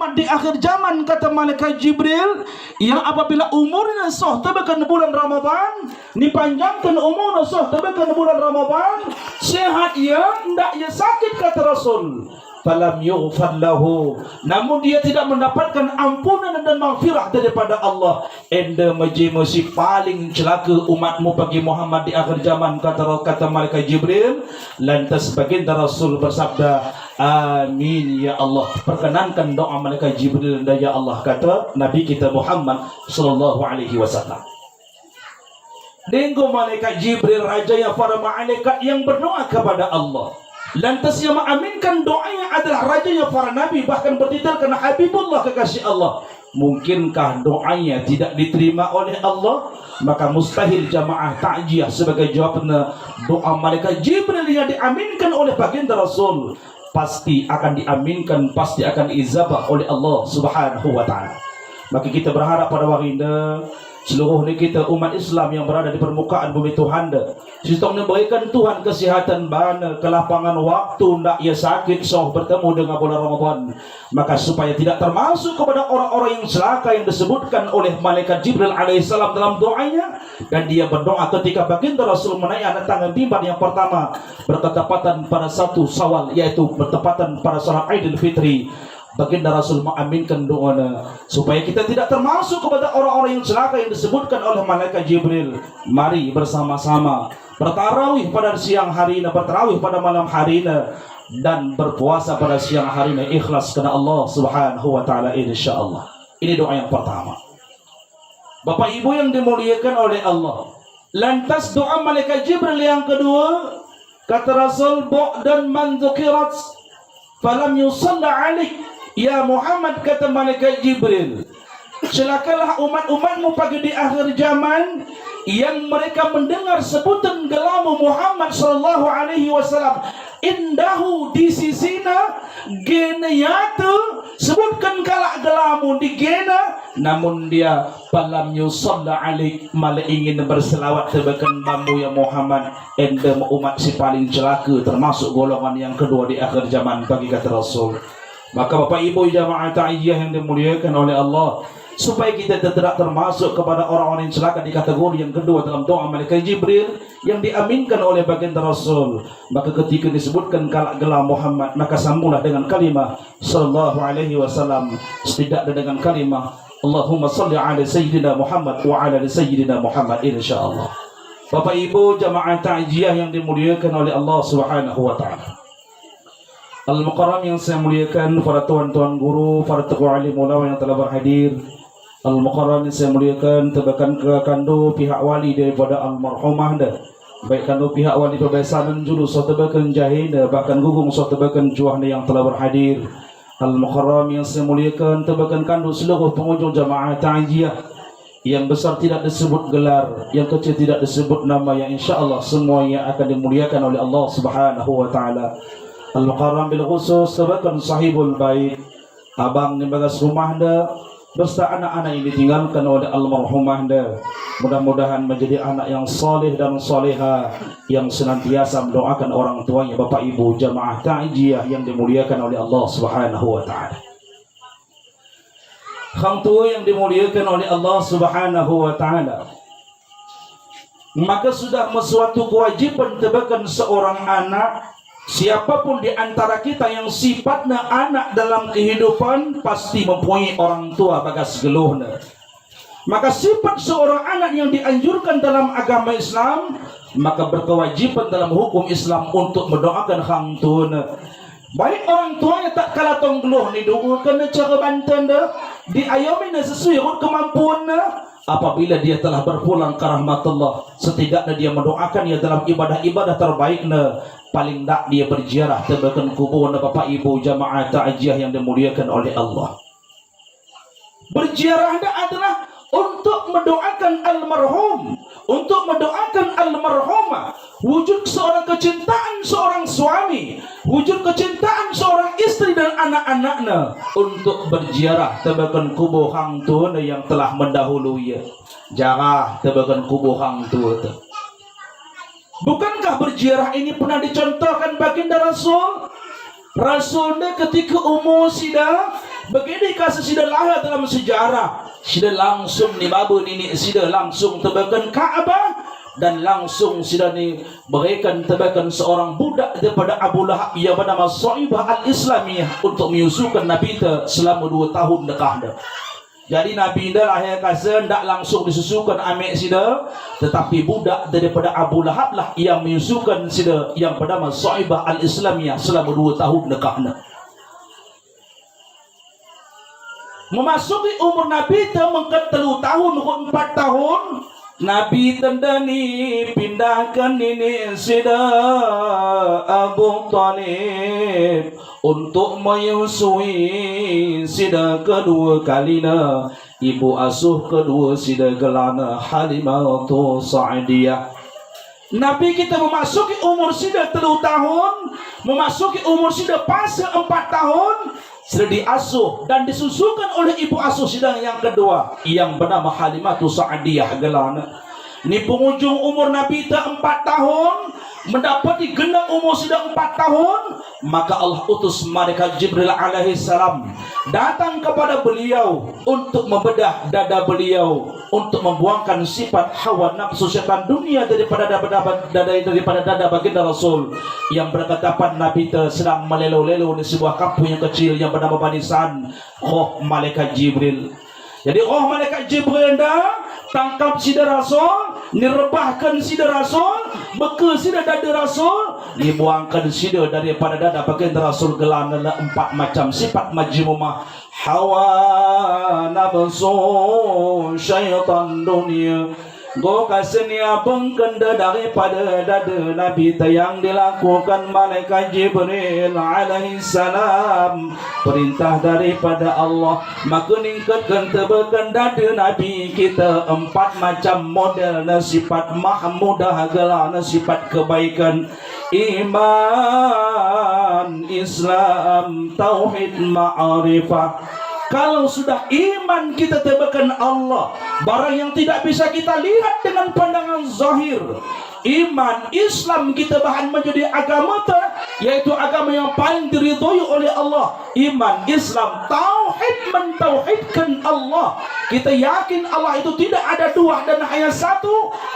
Muhammad di akhir zaman, kata malaikat Jibril, yang apabila umurnya soh tebakan bulan Ramadan, dipanjangkan umurnya soh tebakan bulan Ramadan, sehat ia, ndak ia sakit, kata Rasul. Falam yughfar lahu, namun dia tidak mendapatkan ampunan dan maghfirah daripada Allah. Enda mesti paling celaka umatmu bagi Muhammad di akhir zaman, kata malaikat Jibril. Lantas baginda Rasul bersabda, amin ya Allah. Perkenankan doa malaikat Jibril dan ya Allah, kata Nabi kita Muhammad sallallahu alaihi wasallam. Dengko malaikat Jibril, rajanya para malaikat yang berdoa kepada Allah. Lantas yang mengaminkan doanya adalah rajanya para nabi, bahkan bertitelkan Habibullah, kekasih Allah. Mungkinkah doanya tidak diterima oleh Allah? Maka mustahil jamaah ta'jiyah sebagai jawaban doa malaikat Jibril yang diaminkan oleh baginda Rasul pasti akan diaminkan, pasti akan diijabah oleh Allah Subhanahu wa ta'ala. Maka kita berharap pada hari ini seluruh kita umat Islam yang berada di permukaan bumi Tuhan, sistem berikan Tuhan kesihatan, bana kelapangan waktu, ndak ia sakit soh bertemu dengan bulan Ramadan, maka supaya tidak termasuk kepada orang-orang yang celaka yang disebutkan oleh malaikat Jibril alaihissalam dalam doanya. Dan dia berdoa ketika baginda Rasul menaik anak tangga mimbar yang pertama bertepatan pada 1 Syawal, yaitu bertepatan pada salat Idul Fitri. Baginda Rasul mengaminkan doanya supaya kita tidak termasuk kepada orang-orang yang celaka yang disebutkan oleh malaikat Jibril. Mari bersama-sama bertarawih pada siang hari ini, bertarawih pada malam hari ini, dan berpuasa pada siang hari ini ikhlas karena Allah Subhanahu wa taala, insyaallah. Ini doa yang pertama. Bapak Ibu yang dimuliakan oleh Allah. Lantas doa malaikat Jibril yang kedua, kata Rasul, dan man dzukirat falam yusalla alaih. Ya Muhammad, kata malaikat Jibril, celakalah umat-umatmu pagi di akhir zaman yang mereka mendengar sebutan gelamu Muhammad sallallahu alaihi wasallam, indahu di sisina genayatu, sebutkan kalak gelamu di gena, namun dia falam yusalla alaik, malah ingin berselawat tebakan bambu ya Muhammad. Enda umat si paling celaka, termasuk golongan yang kedua di akhir zaman bagi kata Rasul. Maka Bapak Ibu jamaah ta'iyah yang dimuliakan oleh Allah, supaya kita tidak termasuk kepada orang-orang yang celaka di kategori yang kedua dalam doa malaikat Jibril yang diaminkan oleh baginda Rasul, maka ketika disebutkan kalak gelam Muhammad, maka sambunglah dengan kalimah sallallahu alaihi wasallam, setidaknya dengan kalimah Allahumma salli ala sayyidina Muhammad wa ala sayyidina Muhammad, insyaallah. Bapak Ibu jamaah ta'jiyah yang dimuliakan oleh Allah Subhanahu wa taala. Al-Mukarram yang saya muliakan, para tuan-tuan guru, para tokoh alim ulama yang telah berhadir. Al-Mukarram yang saya muliakan, tebakan ke kandu pihak wali daripada almarhumah dah. Baik kandu pihak wali perbesanan julu, so tebakan jahil, bahkan gugung so tebakan juahna yang telah berhadir. Al-Mukarram yang saya muliakan, tebakan kandu seluruh pengunjung jamaah ta'jiyah. Yang besar tidak disebut gelar, yang kecil tidak disebut nama, yang insyaAllah semuanya akan dimuliakan oleh Allah Subhanahu wa ta'ala. Al-Mukarram bil khusus sebagai sahibul bait, abang di bagas rumah anda beserta anak-anak yang ditinggalkan oleh almarhumah anda. Mudah-mudahan menjadi anak yang saleh dan soleha, yang senantiasa mendoakan orang tuanya. Bapak Ibu jamaah ta'jiyah yang dimuliakan oleh Allah Subhanahu wa taala. Khang tua yang dimuliakan oleh Allah Subhanahu wa taala, maka sudah suatu kewajiban tebakan seorang anak. Siapapun di antara kita yang sifatnya anak dalam kehidupan pasti mempunyai orang tua bagas geluhna. Maka sifat seorang anak yang dianjurkan dalam agama Islam, maka berkewajiban dalam hukum Islam untuk mendoakan hang tuana. Baik orang tuanya tak kalah tong geluh ni doakan cara bantuan dah, diayomi sesuai kemampuan dah. Apabila dia telah berpulang ke rahmatullah, setidaknya dia mendoakan ya dalam ibadah-ibadah terbaiknya. Paling tak dia berziarah tebakan kubur Bapak Ibu jamaah ta'jiyah yang dimuliakan oleh Allah. Berziarah adalah untuk mendoakan almarhum, untuk mendoakan almarhumah, wujud seorang kecintaan seorang suami, wujud kecintaan seorang istri dan anak-anaknya, untuk berziarah tebakan kubur hang tuana yang telah mendahului. Jarah tebakan kubur hang tuana. Bukankah berziarah ini pernah dicontohkan baginda Rasul? Rasulnya ketika umur sida begini kasa sida lahir dalam sejarah, sida langsung ni baba nini sida langsung tebakan Kaabah, dan langsung sida ni berikan tebakan seorang budak daripada Abu Lahab yang bernama Saibah al-Islamiyah untuk menyusukan Nabi kita selama 2 tahun dekah dah. Jadi Nabi dah lahir kasa tak langsung disusukan amek sida, tetapi budak daripada Abu Lahab lah yang menyusukan sida yang bernama Saibah al-Islamiyah selama 2 tahun dekah dah. Memasuki umur Nabi itu mengkat 3 tahun, 4 tahun, Nabi tendani pindahkan ini sida Abu Talib untuk menyusui sida kedua kalinya ibu asuh kedua sida gelana Halimah Sa'diyah. Nabi kita memasuki umur sida 3 tahun, memasuki umur sida fase 4 tahun, sudah diasuh dan disusukan oleh ibu asuh sidang yang kedua yang bernama Halimah Sa'diyah gelana. Ni penghujung umur Nabi itu 4 tahun, mendapati genap umur sudah 4 tahun, maka Allah utus malaikat Jibril alaihi salam datang kepada beliau untuk membedah dada beliau, untuk membuangkan sifat hawa nafsu syaitan dunia daripada dada baginda Rasul yang berkatapan Nabi itu sedang melelo-lelo di sebuah kampung yang kecil yang bernama Banisan. Roh malaikat Jibril. Jadi roh malaikat Jibril dah tangkap sida Rasul, nirebahkan sida Rasul, beka sida dada Rasul, dibuangkan sida daripada dada baginda Rasul gelana 4 macam sifat majmumah. Hawa nafsu syaitan dunia, go kasenia bengkenda daripada dada Nabi yang dilakukan malaikat Jibril alaihi salam, perintah daripada Allah. Maka ningkatkan tebakan dada Nabi kita 4 macam model sifat mahmudah gelana sifat kebaikan: iman, Islam, tauhid, ma'rifah. Kalau sudah iman kita tebakan Allah, barang yang tidak bisa kita lihat dengan pandangan zahir. Iman, Islam kita bahan menjadi agama yaitu agama yang paling diridhoi oleh Allah. Iman, Islam, tauhid, mentauhidkan Allah. Kita yakin Allah itu tidak ada 2 dan hanya 1,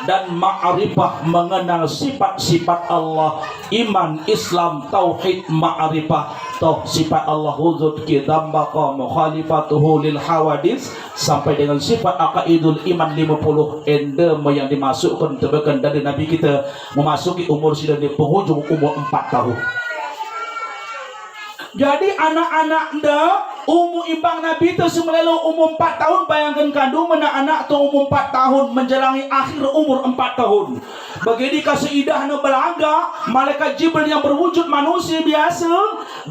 dan ma'rifah, mengenal sifat-sifat Allah. Iman, Islam, tauhid, ma'rifah, sifat Allah wujud kita baqa mukhalifatuhu lil hawadis, sampai dengan sifat aqaidul iman 50 endema yang dimasukkan tebakan dari Nabi kita memasuki umur sudah di penghujung umur 4 tahun. Jadi anak-anak dah umur imbang Nabi itu semelelo umur 4 tahun. Bayangkan kandung mana anak tu umur 4 tahun menjalani akhir umur 4 tahun. Begini kaseidah na belaga, malaikat Jibril yang berwujud manusia biasa,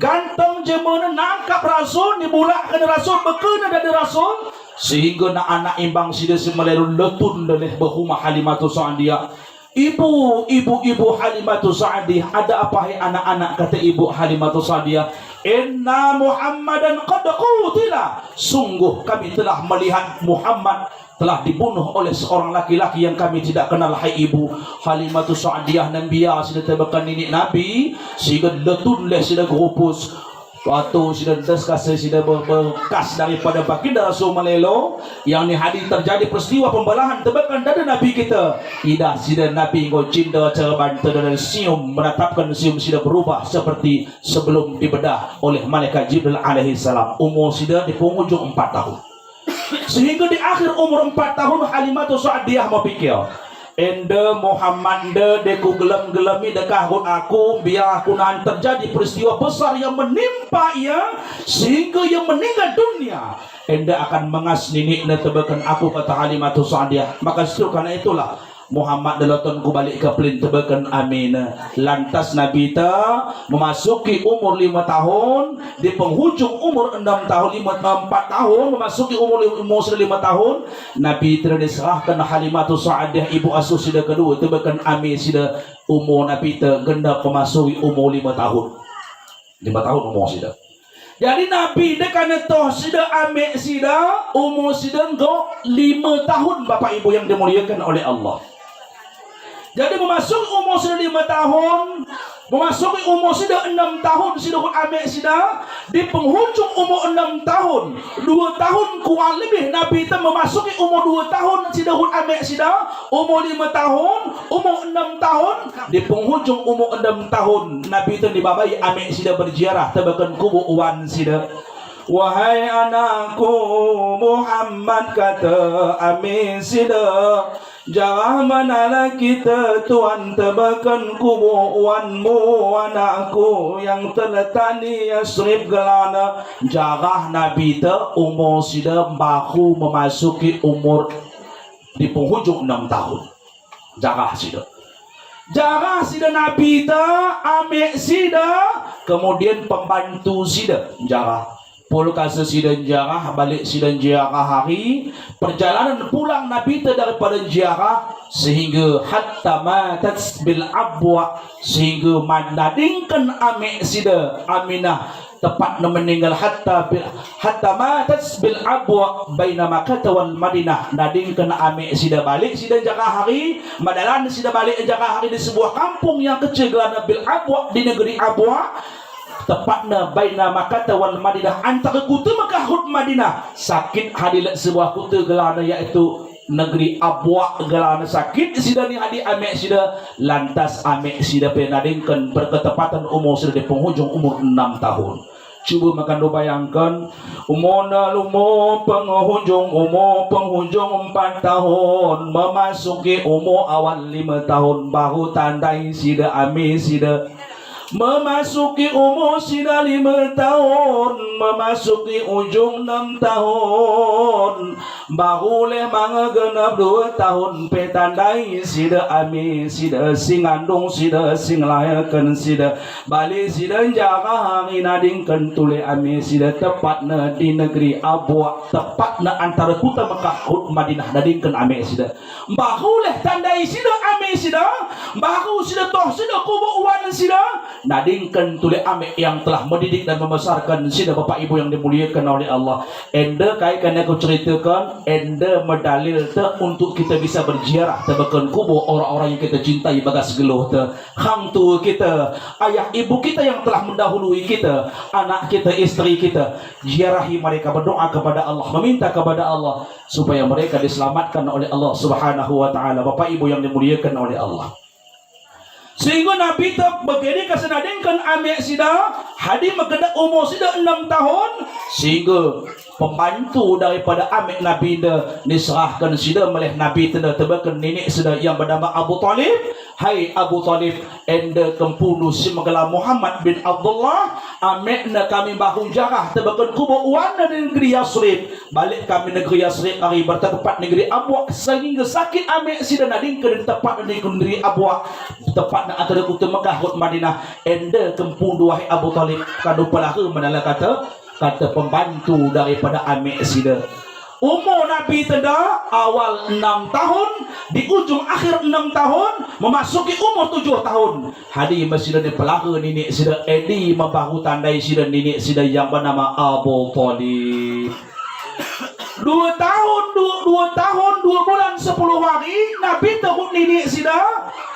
ganteng jemana nangkap Rasul, dibulakkan Rasul, bekena dari Rasul, sehingga na anak imbang sida semelelo letun oleh bahuma Halimah Sa'diyah. Ibu Halimah Sa'diyah, ada apa hai anak-anak, kata ibu Halimah Sa'diyah? Inna Muhammadan qad qutila, sungguh kami telah melihat Muhammad telah dibunuh oleh seorang laki-laki yang kami tidak kenal. Hai ibu Halimah Sa'diyah Nambia sudah tebakan nenek Nabi sehingga letun leh sudah gerupus. Waktu sudah diskus sudah bekas daripada baginda Rasul melelo yang ni hadis terjadi peristiwa pembelahan tebakan dada Nabi kita. Tidak sudah Nabi ngo cinta cerban dan sium menatapkan sium sudah berubah seperti sebelum dibedah oleh malaikat Jibril alaihi salam. Umur sudah di penghujung 4 tahun. Sehingga di akhir umur 4 tahun Halimah Sa'diyah berfikir, ende Muhammad deku gelem-gelemi dekahun aku, biar aku nan terjadi peristiwa besar yang menimpa ia sehingga ia meninggal dunia, ende akan mengas ninik tebakan aku, kata Halimah Sa'diyah. Maka justru karena itulah Muhammad dalaton ku balik ke pelin tebakan amin. Lantas Nabi ta memasuki umur 5 tahun, di penghujung umur 6 tahun, 4 tahun, memasuki umur 5 tahun, Nabi telah diserahkan Halimah Sa'diyah ibu asuh sida kedua tebakan amin sida umur Nabi ta genap memasuki umur 5 tahun. 5 tahun umur sida. Jadi Nabi dekane toh sida amek sida umur sida go 5 tahun, Bapak Ibu yang dimuliakan oleh Allah. Jadi memasuki umur sudah 5 tahun, memasuki umur sida 6 tahun sida ame sida di penghujung umur 6 tahun 2 tahun kurang lebih Nabi itu memasuki umur 2 tahun sida ame sida umur 5 tahun umur 6 tahun di penghujung umur 6 tahun Nabi itu dibabai ame sida berziarah tebakan kubur wan sida. Wahai anakku Muhammad kata ame sida, jangan menala kita Tuhan tebakan kubuanmu anakku yang terletak di Yasrib gelana. Jarah Nabi te umur sida baru memasuki umur di penghujung 6 tahun. Jarah sida Nabi te ame sida kemudian pembantu sida jarah. Pulkasa sidang ziarah balik sidang ziarah hari perjalanan pulang Nabi itu daripada ziarah sehingga hatta matat bil abwa sehingga mandadingkan ame sida Aminah tepatnya meninggal hatta matat bil abwa baina Makkah wal Madinah nadingkan ame sida balik sidang ziarah hari madalan sida balik ziarah hari di sebuah kampung yang kecil gelana bil abwa di negeri Abwa tepatnya baina Makkah wal Madinah antara kota Makkah dan Madinah sakit hadilat sebuah kota gelana yaitu negeri Abwa gelana sakit sida ni hadi ame sida lantas ame sida penadingkan berketepatan umur sida di penghujung umur 6 tahun. Cuba makan do bayangkan umur penghujung 4 tahun memasuki umur awal 5 tahun baru tandai sida ame sida memasuki umur sida 5 tahun memasuki ujung 6 tahun baru leh mangegenap 2 tahun petandai sida ame sida sing andung sida sing layakan sida balik sida jaga hari nadingkan tule ame sida tepatna di negeri Abwa tepatna antara kota Mekah dan Madinah nadingkan ame sida baru leh tandai sida ame sida baru sida toh sida kubur wan sida nadingkan tuli ame yang telah mendidik dan membesarkan sida bapak ibu yang dimuliakan oleh Allah. Ende kaikan aku ceritakan ende medalil te untuk kita bisa berziarah tebakan kubur orang-orang yang kita cintai bagas geluh te hang tua kita ayah ibu kita yang telah mendahului kita anak kita istri kita ziarahi mereka berdoa kepada Allah meminta kepada Allah supaya mereka diselamatkan oleh Allah Subhanahu wa taala. Bapak ibu yang dimuliakan oleh Allah, sehingga Nabi tak begini kesenadingkan ame sida hadi megeda umur sida 6 tahun sehingga pembantu daripada ame Nabi diserahkan sida oleh Nabi tebakan nenek sida yang bernama Abu Talib. Hai Abu Talib ende kempunu si megala Muhammad bin Abdullah ame na kami bahu jarah tebakan kubur wana di negeri Yasrib balik kami negeri Yasrib hari bertempat negeri Abwa sehingga sakit ame sida nading ke tempat negeri Abwa tepat nak antara kota Mekah dan Madinah ende kempun dua Abu Talib kadu pelara menala kata pembantu daripada ame sida. Umur Nabi tenda awal 6 tahun di ujung akhir 6 tahun memasuki umur 7 tahun hadi masih di pelara nenek sida edi membahu tandai sida nenek sida yang bernama Abu Talib. 2 tahun 2 bulan 10 hari Nabi terhut nenek sida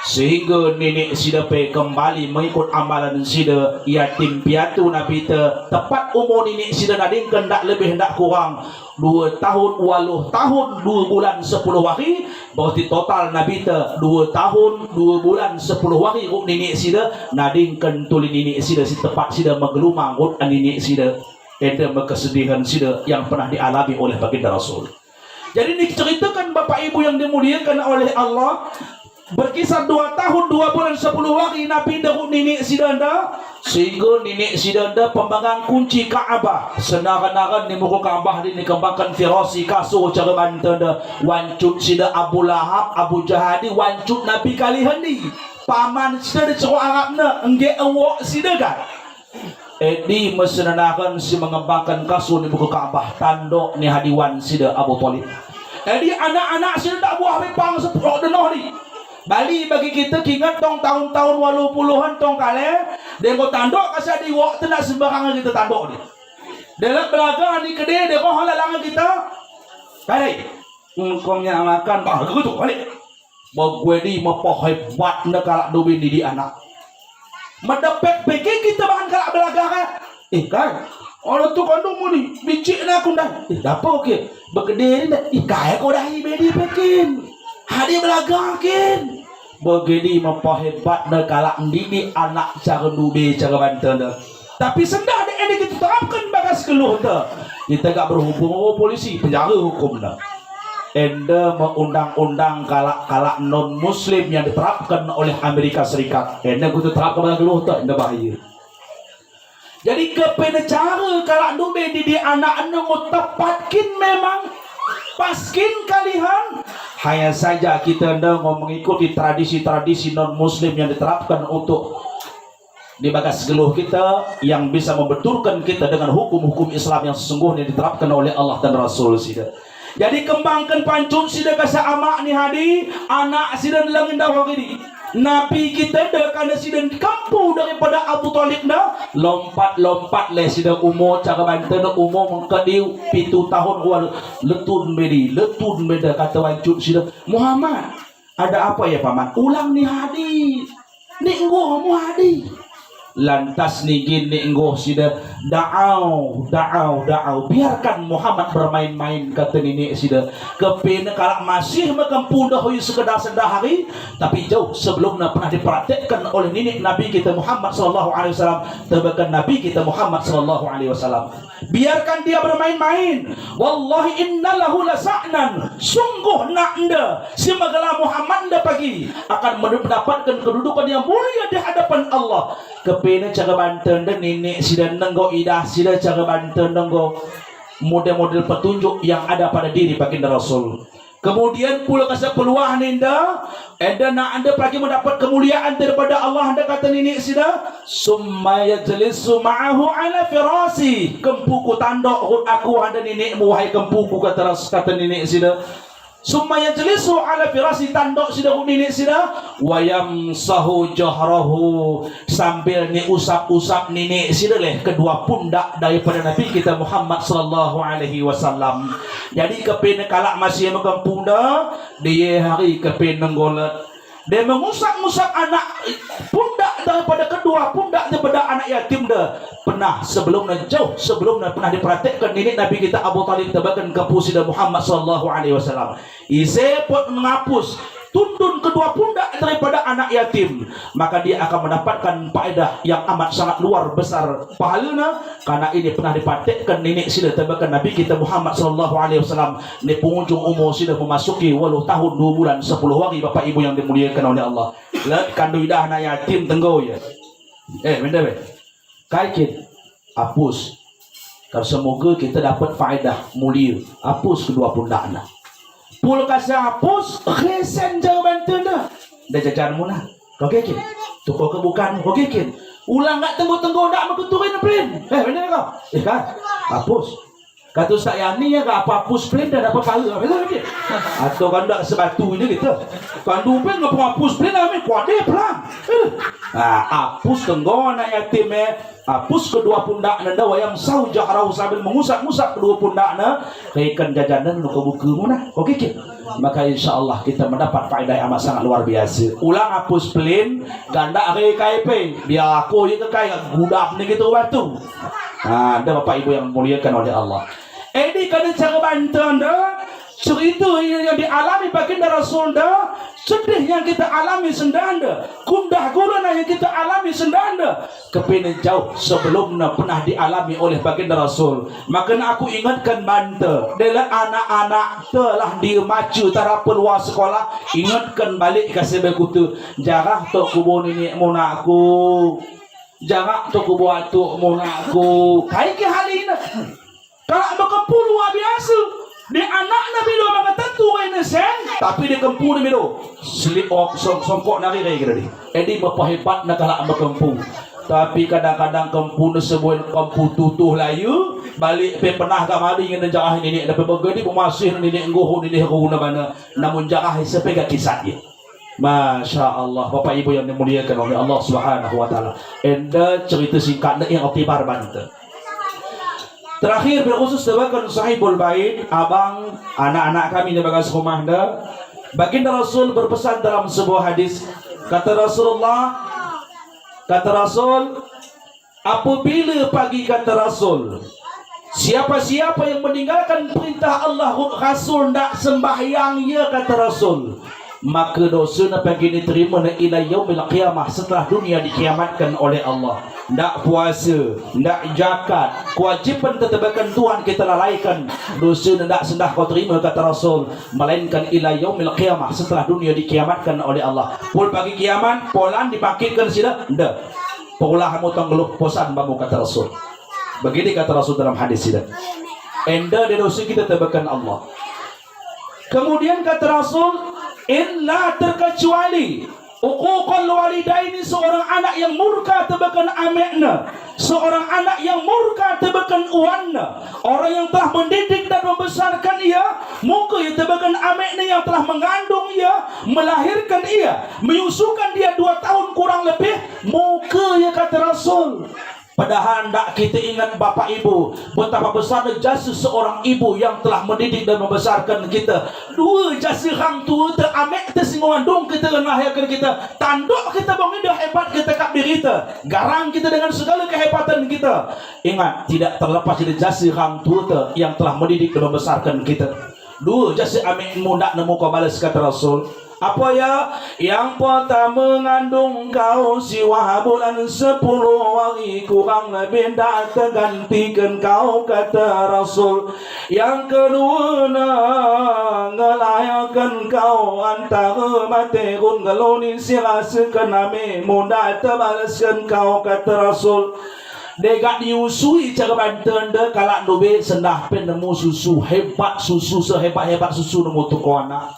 sehingga nenek sida pe kembali mengikut amalan sida yatim piatu Nabi tepat umur nenek sida nadingkan tak lebih tak kurang 2 tahun 8 tahun 2 bulan 10 hari berarti total Nabi 2 tahun 2 bulan 10 hari ruk nenek sida nadingkan tuli nenek sida si tepat sida menggelumang ruk nenek sida ada kesedihan sida yang pernah dialami oleh baginda Rasul. Jadi diceritakan bapak ibu yang dimuliakan oleh Allah berkisar 2 tahun 2 bulan 10 hari Nabi dahulu nenek sidanda sehingga nenek sidanda pemegang kunci Kaabah senaran-naran di muka Kaabah ini dikembangkan firasi kasur cara bantanda wancut sida Abu Lahab Abu Jahadi wancut Nabi kali hendi paman sida dicero Arabna engge awak sida kan edi mesenanakan si mengembangkan kasur di muka Kaabah tandok ni hadiwan sida Abu Talib edi anak-anak sida tak buah pang sepuluh denah ni Bali bagi kita ingat tong tahun-tahun 80-an tong kale dia ko tandok kasih di wak nak sembarangan kita tandok dia dalam belakang di kedai dia ko halangan kita kali ngomnya makan bah gitu balik bawa gue di mapoh hebat nak kalak dobi di anak Medepek pikir kita bahan kalak belagara. Kan orang tu kandung mu ni bicik nak aku dah. Apa okey? Berkedai ni kai kau dah bedi pekin. Hari belagakin. Begini memperhebat nak kalak didik anak cara dube cara banten dah. Tapi sendah dia ini kita terapkan bagas keluh dah. Kita tak berhubung dengan polisi penjara hukum dah. Enda undang-undang kalak-kalak non-muslim yang diterapkan oleh Amerika Serikat. Enda kita terapkan bagas keluh dah. Enda bahaya. Jadi kepena cara kalak dube didik anak anda tepatkin memang paskin kalihan. Hanya saja kita anda mengikuti tradisi-tradisi non-muslim yang diterapkan untuk di bagas geluh kita yang bisa membetulkan kita dengan hukum-hukum Islam yang sesungguhnya diterapkan oleh Allah dan Rasul sida. Jadi kembangkan pancun sida kasa amak ni hadi anak sida langin dah hari Nabi kita dah kana sida kampu daripada Abu Talib dah lompat-lompat le sida umur cara banten umur mengkadiu 7 tahun wal letun beda kata pancun sida Muhammad ada apa ya paman ulang ni hadi ni enggoh mu hadi lantas nigin ni enggoh sida da'au biarkan Muhammad bermain-main kata nini sida kepena kalak masih makampun dah sekedar hari tapi jauh sebelumnya pernah dipraktekkan oleh nini Nabi kita Muhammad sallallahu alaihi wasallam tebakan Nabi kita Muhammad sallallahu alaihi wasallam biarkan dia bermain-main wallahi innalahu lasa'nan sungguh nak anda si magala Muhammad anda pagi akan mendapatkan kedudukan yang mulia di hadapan Allah kepena cara banten dan nenek sida nenggo idah sida cara banten nenggo model-model petunjuk yang ada pada diri baginda Rasul. Kemudian pula kasih peluang anda nak anda pergi mendapat kemuliaan daripada Allah anda kata nenek sida summa yajlisu ma'ahu ala firasi kempuku tandok aku anda nenekmu wahai kempuku kata nenek sida summa yajlisu ala firasi tandok sida nenek sida wayam sahu jahrahu sambil ni usap-usap nenek sida leh kedua pundak daripada Nabi kita Muhammad sallallahu alaihi wasallam. Jadi kepena kalak masih makan pundak dia hari kepena ngolat dia mengusap-usap anak pundak daripada kedua pundak daripada anak yatim dah pernah sebelumnya pernah dipraktikkan nenek Nabi kita Abu Talib tebakan ke pusida Muhammad sallallahu alaihi wasallam isepot menghapus tundun kedua pundak daripada anak yatim maka dia akan mendapatkan faedah yang amat sangat luar besar pahalanya karena ini pernah dipraktikkan nenek sida tebakan Nabi kita Muhammad sallallahu alaihi wasallam ni pengunjung umur sida memasuki 8 tahun 2 bulan 10 hari bapak ibu yang dimuliakan oleh Allah kandu idah anak yatim tenggo ya benda kaikit hapus kalau semoga kita dapat faedah mulia hapus kedua pundak anda pul kasih hapus resen jauh bantu dah dah jajan mu nah kau kekin tukar kebukaan kau kekin ulang tak tenggo-tenggo nak mengeturin plin benar kau kan hapus kata Ustaz yang ni ya apa hapus plin dah dapat pahala betul lagi atau kan tak sebatu ini gitu kan dupen ngapa hapus plin ambil kuade pelang hapus tenggo anak yatim hapus kedua pundak anda wayang sau jahrau sambil mengusap-usap kedua pundak anda kaikan jajanan lu ke buku mana okey maka insyaallah kita mendapat faedah yang amat sangat luar biasa ulang hapus plin ganda ke KP biar aku je kai gudak ni gitu batu ada bapak ibu yang dimuliakan oleh Allah ini kan cara bantu anda cerita yang dialami baginda Rasul dah sedih yang kita alami sendanda gundah gulana yang kita alami sendanda kepena jauh sebelumnya pernah dialami oleh baginda Rasul maka aku ingatkan banta dalam anak-anak telah dia macu tara peluang sekolah ingatkan balik kasih berkutu jarah tok kubur nenek monakku jarah tok kubur atuk monakku kai ke hal ini kalau berkepul luar biasa di anak Nabi lo maka tentu ini sen tapi di kempu ni bilo slip off songkok nari kayak gitu edi berhebat nak kalah berkempu tapi kadang-kadang kempu ni sebuah kempu tutuh layu balik pe pernah kamari dengan jarah ini dapat bergedi pemasih ini nggoh ini guna mana namun jarah sepega kisah dia Masya Allah bapak ibu yang dimuliakan oleh Allah Subhanahu wa taala enda cerita singkat yang oktibar banten. Terakhir berkhusus sebagai sahibul bait abang anak-anak kami di bagas rumah anda baginda Rasul berpesan dalam sebuah hadis kata Rasulullah Kata Rasul, apabila pagi kata Rasul, siapa-siapa yang meninggalkan perintah Allah Rasul nak sembahyang ya kata Rasul, maka dosa na pagi diterima na ila yaumil qiyamah, setelah dunia dikiamatkan oleh Allah. Ndak puasa, ndak zakat, kewajiban tetapkan Tuhan kita lalaikan, dosa na ndak sendah kau terima kata Rasul, melainkan ila yaumil qiyamah, setelah dunia dikiamatkan oleh Allah. Pul pagi kiamat, polan dibangkitkan sila, ndak. Paulah kamu tanggeluh posan bamu kata Rasul. Begini kata Rasul dalam hadis sila. Enda de dosa kita tetapkan Allah. Kemudian kata Rasul, illa terkecuali uquqal walidaini, seorang anak yang murka tebakan amekna, seorang anak yang murka tebakan uanna, orang yang telah mendidik dan membesarkan ia, muka ia tebakan amekna yang telah mengandung ia, melahirkan ia, menyusukan dia 2 tahun kurang lebih, muka ia kata Rasul. Padahal hendak kita ingat bapa ibu, betapa besar jasa seorang ibu yang telah mendidik dan membesarkan kita. 2 jasa hang tua te amek te singwandung kita lahirkan kita, tanduk kita bangun dah hebat kita kat diri kita, garang kita dengan segala kehebatan kita. Ingat, tidak terlepas dari jasa hang tua te yang telah mendidik dan membesarkan kita. 2 jasa amek muda nemu kau balas kata Rasul. Apa ya? Yang pertama mengandung kau siwa bulan 10 hari kurang lebih tak tergantikan kau kata Rasul. Yang kedua ngelayakkan kau antara mati kun galoni sirasakan ame muda terbalaskan kau kata Rasul. Degak diusui cara banten de kalak dobe sendah pen nemu susu hebat, susu sehebat-hebat susu nemu tuku anak.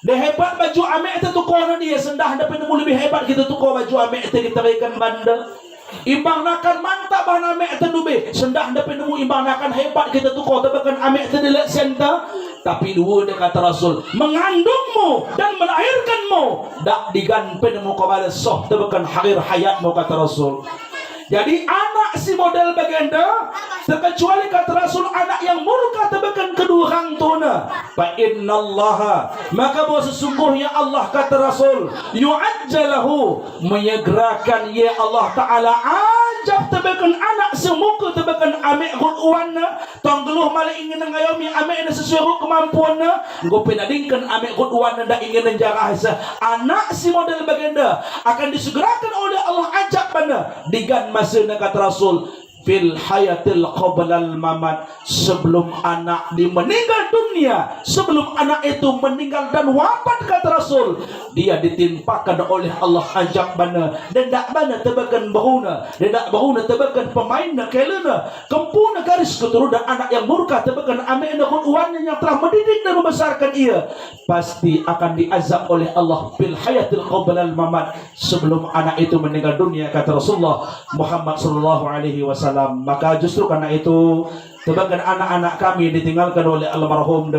Dia hebat baju amek itu tukar dia sendah dapat nemu lebih hebat kita tukar baju amek itu kita berikan banda. Imbang nakan mantap bahan amek itu dube sendah dapat nemu imbang nakan hebat kita tukar tebakan amek itu di center. Tapi 2 dia kata Rasul, mengandungmu dan melahirkanmu dak diganti nemu kepada soh tebakan harir hayatmu kata Rasul. Jadi anak si model bagenda, terkecuali kata Rasul anak yang murka tebakan kedua hang tuna. Fa innallaha, maka bahwa sesungguhnya Allah kata Rasul, yu'ajjalahu, menyegerakan ya Allah Ta'ala ajab tebakan anak semuka tebakan amek gudwana, tanggeluh malah ingin ngayomi amek na sesuai kemampuanna, go penadingkan amek gudwana dak ingin menjarah anak si model bagenda akan disegerakan oleh Allah ajab mana digan masa kata Rasul fil hayatil qablal mamat, sebelum anak meninggal dunia, sebelum anak itu meninggal dan wafat kata Rasul, dia ditimpakan oleh Allah ajab bana dan dak bana tebakan bahuna dan dak bahuna tebakan pemain nak kelena kempuna garis keturunan anak yang murka tebakan amek nak uannya yang telah mendidik dan membesarkan ia, pasti akan diazab oleh Allah fil hayatil qablal mamat, sebelum anak itu meninggal dunia kata Rasulullah Muhammad sallallahu alaihi wasallam. Maka justru karena itu tebakan anak-anak kami ditinggalkan oleh almarhum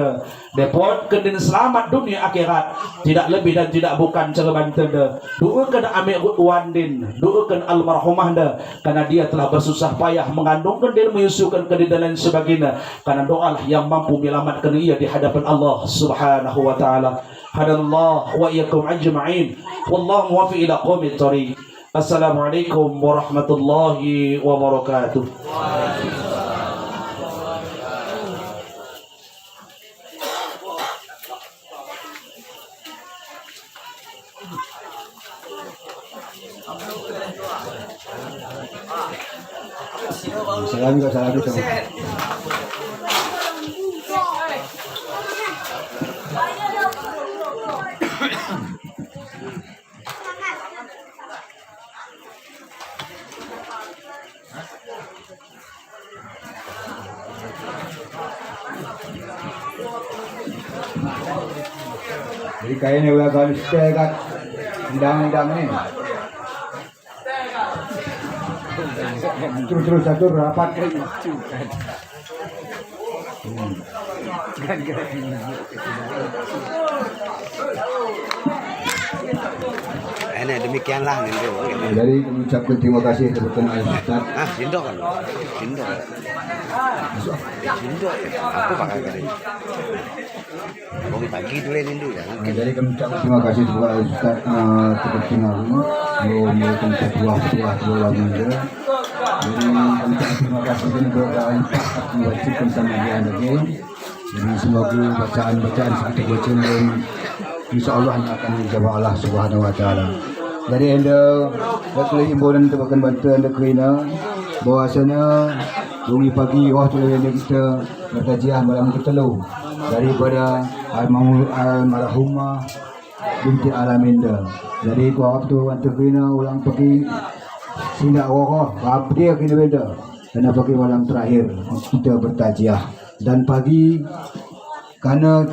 depot kedin selamat dunia akhirat, tidak lebih dan tidak bukan cara banten doakan amik wandin, doakan almarhumah karena dia telah bersusah payah mengandungkan dan menyusukan kedin dan lain sebagainya, karena doalah yang mampu menyelamatkan ia di hadapan Allah Subhanahu wa taala. Hadallahu wa iyyakum ajma'in, wallahu muwaffiq ila qawmit thariq. Assalamualaikum warahmatullahi wabarakatuh. Salam juga salam itu. Jadi kayaknya udah kalau stay kan undang-undang ini terus satu rapat Ini demikianlah Nindo. Jadi kami ucapkan terima kasih kepada Al-Ustaz. Nindo kan. Nindo. Aku pakai kali. Bagi pagi dulu Nindo ya. Jadi kami ucapkan terima kasih kepada Al-Ustaz seperti kami memberikan sebuah lagu dia. Jadi kami ucapkan terima kasih kepada Al-Ustaz membacakan sama dia lagi. Jadi semoga bacaan-bacaan seperti bacaan yang insya-Allah akan dijawab Allah Subhanahu wa taala. Jadi anda waktu himbunan tebakan bantuan anda kerana bahwasanya bungi pagi waktu yang kita bertajiah malam ketelu daripada almarhumah binti Alaminda. Jadi waktu anda kerana ulang pergi sindak wakoh apa dia kena beda dan pagi malam terakhir kita bertajiah dan pagi karena